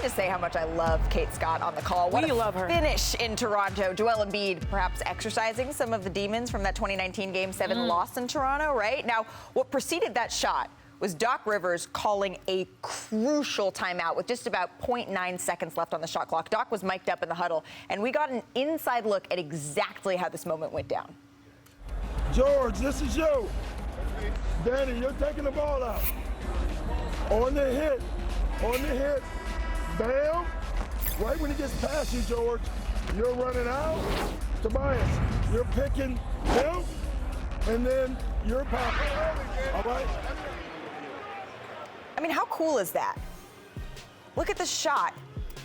me just say how much I love Kate Scott on the call. What We love her. Finish in Toronto. Joel Embiid perhaps exercising some of the demons from that 2019 Game 7 loss in Toronto, right? Now, what preceded that shot was Doc Rivers calling a crucial timeout with just about 0.9 seconds left on the shot clock. Doc was mic'd up in the huddle, and we got an inside look at exactly how this moment went down. George, this is you. Danny, you're taking the ball out. On the hit, bam. Right when he gets past you, George, you're running out. Tobias, you're picking him, and then you're popping. All right? I mean, how cool is that? Look at the shot.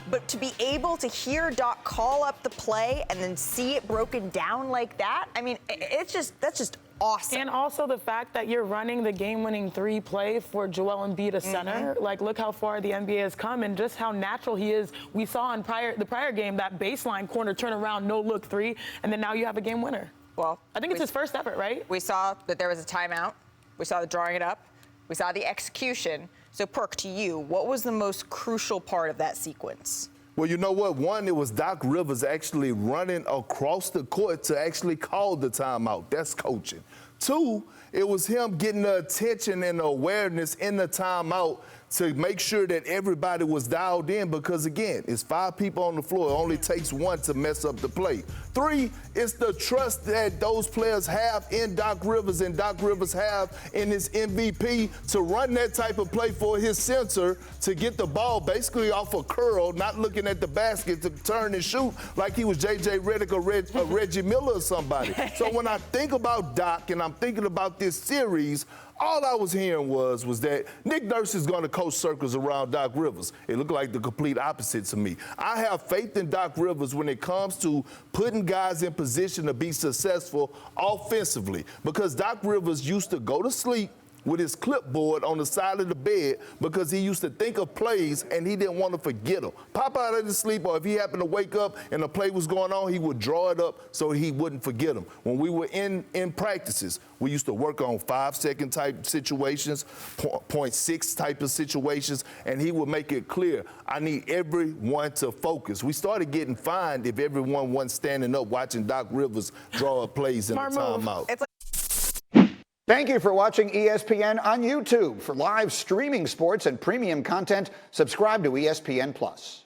But to be able to hear Doc call up the play and then see it broken down like that, I mean, that's just awesome. And also the fact that you're running the game-winning 3 play for Joel Embiid, a center. Like, look how far the NBA has come and just how natural he is. We saw in the prior game that baseline corner turnaround, no-look 3, and then now you have a game winner. Well, I think it's his first effort, right? We saw that there was a timeout. We saw the drawing it up. We saw the execution. So, Perk, to you, what was the most crucial part of that sequence? Well, you know what? One, it was Doc Rivers actually running across the court to actually call the timeout. That's coaching. Two, it was him getting the attention and the awareness in the timeout to make sure that everybody was dialed in because, again, it's 5 people on the floor. It only takes 1 to mess up the play. 3, it's the trust that those players have in Doc Rivers and Doc Rivers have in his MVP to run that type of play for his center to get the ball basically off a curl, not looking at the basket to turn and shoot like he was J.J. Redick or Reggie Miller or somebody. So when I think about Doc and I'm thinking about this series, all I was hearing was that Nick Nurse is going to coach circles around Doc Rivers. It looked like the complete opposite to me. I have faith in Doc Rivers when it comes to putting guys in position to be successful offensively because Doc Rivers used to go to sleep with his clipboard on the side of the bed because he used to think of plays and he didn't want to forget them. Pop out of his sleep, or if he happened to wake up and a play was going on, he would draw it up so he wouldn't forget them. When we were in practices, we used to work on 5-second type situations, 0.6 type of situations, and he would make it clear, I need everyone to focus. We started getting fined if everyone wasn't standing up watching Doc Rivers draw up plays in the timeout. Thank you for watching ESPN on YouTube. For live streaming sports and premium content, subscribe to ESPN+.